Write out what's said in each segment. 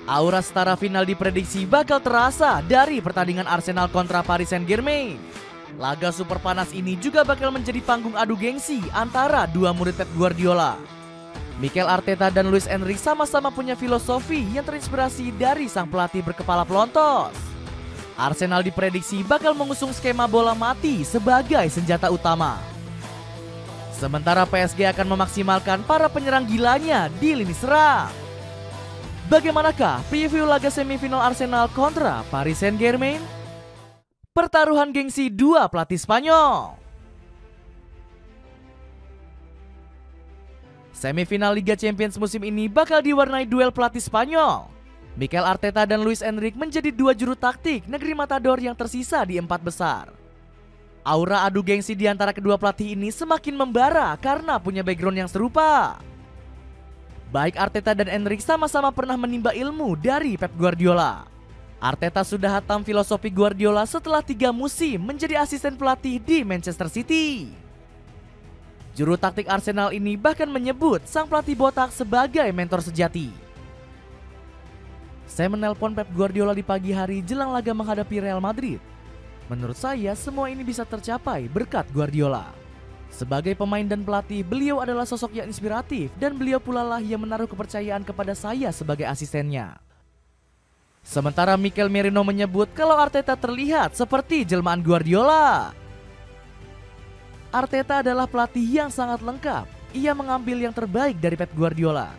Aura setara final diprediksi bakal terasa dari pertandingan Arsenal kontra Paris Saint-Germain. Laga super panas ini juga bakal menjadi panggung adu gengsi antara dua murid Pep Guardiola. Mikel Arteta dan Luis Enrique sama-sama punya filosofi yang terinspirasi dari sang pelatih berkepala pelontos. Arsenal diprediksi bakal mengusung skema bola mati sebagai senjata utama. Sementara PSG akan memaksimalkan para penyerang gilanya di lini serang. Bagaimanakah preview laga semifinal Arsenal kontra Paris Saint-Germain? Pertaruhan gengsi dua pelatih Spanyol. Semifinal Liga Champions musim ini bakal diwarnai duel pelatih Spanyol. Mikel Arteta dan Luis Enrique menjadi dua juru taktik negeri matador yang tersisa di empat besar. Aura adu gengsi di antara kedua pelatih ini semakin membara karena punya background yang serupa. Baik Arteta dan Enrique sama-sama pernah menimba ilmu dari Pep Guardiola. Arteta sudah hatam filosofi Guardiola setelah 3 musim menjadi asisten pelatih di Manchester City. Juru taktik Arsenal ini bahkan menyebut sang pelatih botak sebagai mentor sejati. Saya menelpon Pep Guardiola di pagi hari jelang laga menghadapi Real Madrid. Menurut saya semua ini bisa tercapai berkat Guardiola. Sebagai pemain dan pelatih, beliau adalah sosok yang inspiratif dan beliau pula lah yang menaruh kepercayaan kepada saya sebagai asistennya. Sementara Mikel Merino menyebut kalau Arteta terlihat seperti jelmaan Guardiola. Arteta adalah pelatih yang sangat lengkap. Ia mengambil yang terbaik dari Pep Guardiola.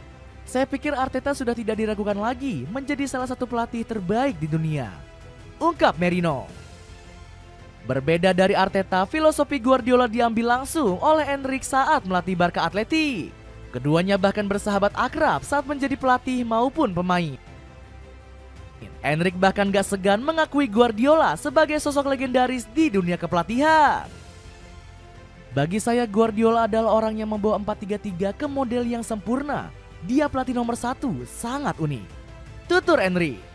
Saya pikir Arteta sudah tidak diragukan lagi menjadi salah satu pelatih terbaik di dunia, ungkap Merino. Berbeda dari Arteta, filosofi Guardiola diambil langsung oleh Enrique saat melatih Barca Athletic. Keduanya bahkan bersahabat akrab saat menjadi pelatih maupun pemain. Enrique bahkan gak segan mengakui Guardiola sebagai sosok legendaris di dunia kepelatihan. Bagi saya Guardiola adalah orang yang membawa 4-3-3 ke model yang sempurna. Dia pelatih nomor 1, sangat unik, tutur Enrique.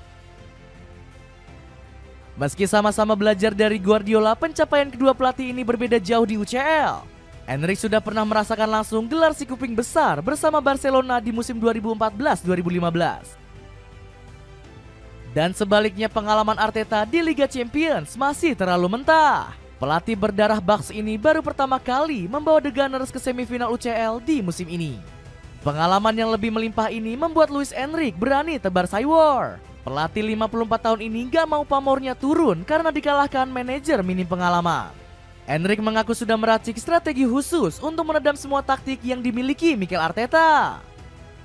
Meski sama-sama belajar dari Guardiola, pencapaian kedua pelatih ini berbeda jauh di UCL. Enrique sudah pernah merasakan langsung gelar si kuping besar bersama Barcelona di musim 2014-2015. Dan sebaliknya pengalaman Arteta di Liga Champions masih terlalu mentah. Pelatih berdarah Bucks ini baru pertama kali membawa The Gunners ke semifinal UCL di musim ini. Pengalaman yang lebih melimpah ini membuat Luis Enrique berani tebar saywar. Pelatih 54 tahun ini gak mau pamornya turun karena dikalahkan manajer minim pengalaman. Enrique mengaku sudah meracik strategi khusus untuk meredam semua taktik yang dimiliki Mikel Arteta.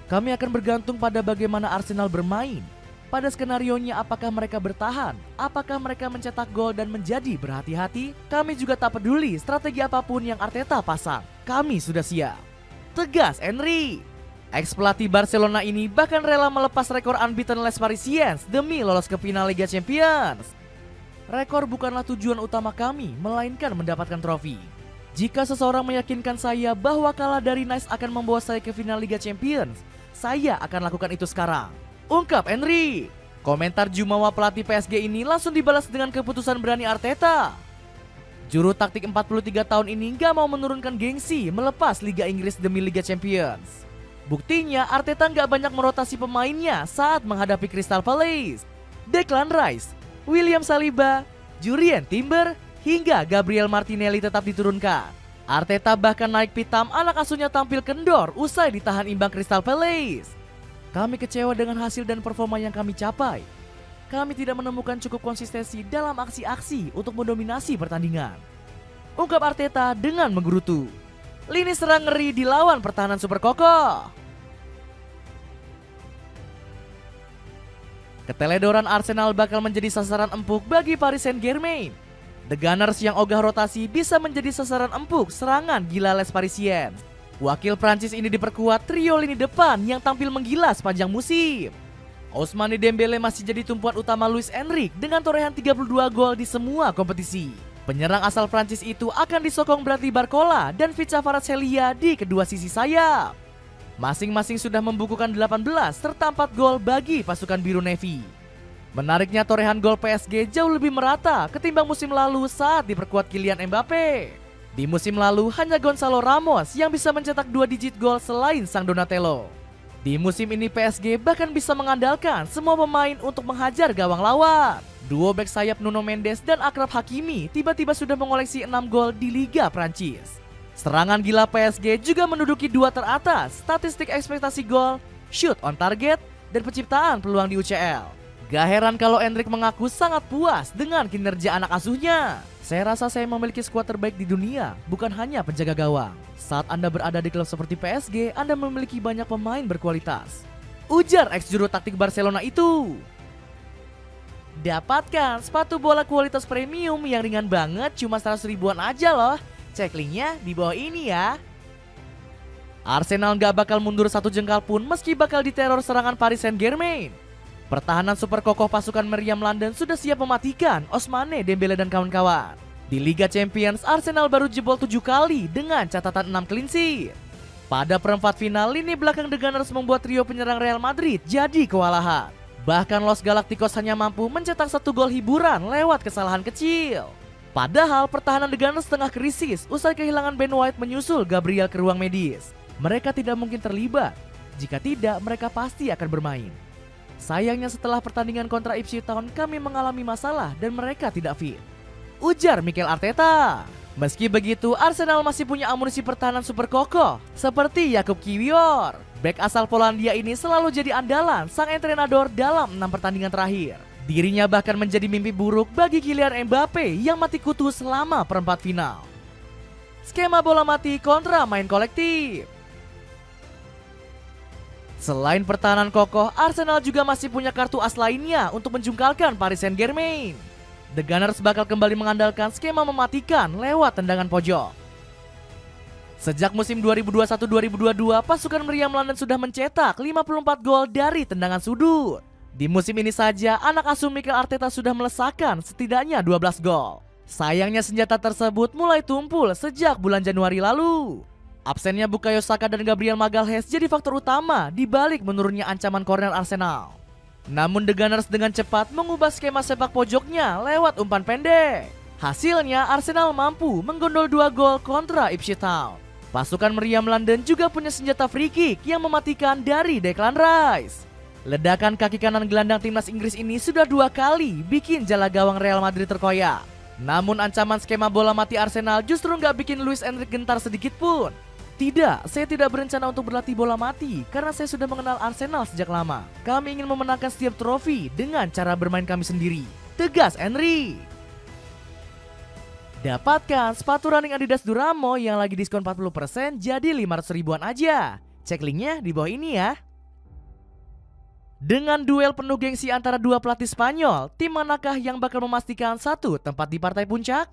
Kami akan bergantung pada bagaimana Arsenal bermain. Pada skenarionya apakah mereka bertahan, apakah mereka mencetak gol dan menjadi berhati-hati. Kami juga tak peduli strategi apapun yang Arteta pasang. Kami sudah siap, tegas Enrique. Ex-pelatih Barcelona ini bahkan rela melepas rekor unbeaten Les Parisiens demi lolos ke final Liga Champions. Rekor bukanlah tujuan utama kami, melainkan mendapatkan trofi. Jika seseorang meyakinkan saya bahwa kalah dari Nice akan membawa saya ke final Liga Champions, saya akan lakukan itu sekarang, ungkap Enrique. Komentar jumawa pelatih PSG ini langsung dibalas dengan keputusan berani Arteta. Juru taktik 43 tahun ini gak mau menurunkan gengsi melepas Liga Inggris demi Liga Champions. Buktinya Arteta nggak banyak merotasi pemainnya saat menghadapi Crystal Palace. Declan Rice, William Saliba, Jurrien Timber, hingga Gabriel Martinelli tetap diturunkan. Arteta bahkan naik pitam anak asuhnya tampil kendor usai ditahan imbang Crystal Palace. Kami kecewa dengan hasil dan performa yang kami capai. Kami tidak menemukan cukup konsistensi dalam aksi-aksi untuk mendominasi pertandingan, ungkap Arteta dengan menggerutu. Lini serang ngeri dilawan pertahanan super kokoh. Keteledoran Arsenal bakal menjadi sasaran empuk bagi Paris Saint-Germain. The Gunners yang ogah rotasi bisa menjadi sasaran empuk serangan gila Les Parisiens. Wakil Prancis ini diperkuat trio lini depan yang tampil menggila sepanjang musim. Ousmane Dembele masih jadi tumpuan utama Luis Enrique dengan torehan 32 gol di semua kompetisi. Penyerang asal Prancis itu akan disokong Bradley Barcola dan Vicha Kvaratskhelia di kedua sisi sayap. Masing-masing sudah membukukan 18 serta 4 gol bagi pasukan biru navy. Menariknya torehan gol PSG jauh lebih merata ketimbang musim lalu saat diperkuat Kylian Mbappe. Di musim lalu hanya Gonzalo Ramos yang bisa mencetak 2 digit gol selain sang Donatello. Di musim ini PSG bahkan bisa mengandalkan semua pemain untuk menghajar gawang lawan. Duo bek sayap Nuno Mendes dan Achraf Hakimi tiba-tiba sudah mengoleksi 6 gol di Liga Prancis. Serangan gila PSG juga menduduki 2 teratas statistik ekspektasi gol, shoot on target, dan penciptaan peluang di UCL. Gak heran kalau Endrick mengaku sangat puas dengan kinerja anak asuhnya. Saya rasa saya memiliki skuad terbaik di dunia, bukan hanya penjaga gawang. Saat Anda berada di klub seperti PSG, Anda memiliki banyak pemain berkualitas, ujar ex juru taktik Barcelona itu. Dapatkan sepatu bola kualitas premium yang ringan banget, cuma 100 ribuan aja loh. Cek linknya di bawah ini ya. Arsenal gak bakal mundur satu jengkal pun meski bakal diteror serangan Paris Saint-Germain. Pertahanan super kokoh pasukan meriam London sudah siap mematikan Ousmane Dembele dan kawan-kawan. Di Liga Champions, Arsenal baru jebol 7 kali dengan catatan 6 clean sheet. Pada perempat final, lini belakang The Gunners membuat trio penyerang Real Madrid jadi kewalahan. Bahkan Los Galacticos hanya mampu mencetak 1 gol hiburan lewat kesalahan kecil. Padahal pertahanan The Gunners tengah krisis usai kehilangan Ben White menyusul Gabriel ke ruang medis. Mereka tidak mungkin terlibat. Jika tidak, mereka pasti akan bermain. Sayangnya setelah pertandingan kontra Ipswich Town kami mengalami masalah dan mereka tidak fit, ujar Mikel Arteta. Meski begitu, Arsenal masih punya amunisi pertahanan super kokoh seperti Jakub Kiwior. Bek asal Polandia ini selalu jadi andalan sang entrenador dalam 6 pertandingan terakhir. Dirinya bahkan menjadi mimpi buruk bagi Kylian Mbappe yang mati kutu selama perempat final. Skema bola mati kontra main kolektif. Selain pertahanan kokoh, Arsenal juga masih punya kartu as lainnya untuk menjungkalkan Paris Saint-Germain. The Gunners bakal kembali mengandalkan skema mematikan lewat tendangan pojok. Sejak musim 2021-2022, pasukan meriam London sudah mencetak 54 gol dari tendangan sudut. Di musim ini saja, anak asuh Mikel Arteta sudah melesakkan setidaknya 12 gol. Sayangnya senjata tersebut mulai tumpul sejak bulan Januari lalu. Absennya Bukayo Saka dan Gabriel Magalhaes jadi faktor utama di balik menurunnya ancaman korner Arsenal. Namun The Gunners dengan cepat mengubah skema sepak pojoknya lewat umpan pendek. Hasilnya Arsenal mampu menggondol 2 gol kontra Ipswich Town. Pasukan meriam London juga punya senjata free kick yang mematikan dari Declan Rice. Ledakan kaki kanan gelandang timnas Inggris ini sudah 2 kali bikin jala gawang Real Madrid terkoyak. Namun ancaman skema bola mati Arsenal justru nggak bikin Luis Enrique gentar sedikit pun. Tidak, saya tidak berencana untuk berlatih bola mati karena saya sudah mengenal Arsenal sejak lama. Kami ingin memenangkan setiap trofi dengan cara bermain kami sendiri, tegas Enrique. Dapatkan sepatu running Adidas Duramo yang lagi diskon 40% jadi 500 ribuan aja. Cek linknya di bawah ini ya. Dengan duel penuh gengsi antara dua pelatih Spanyol, tim manakah yang bakal memastikan satu tempat di partai puncak?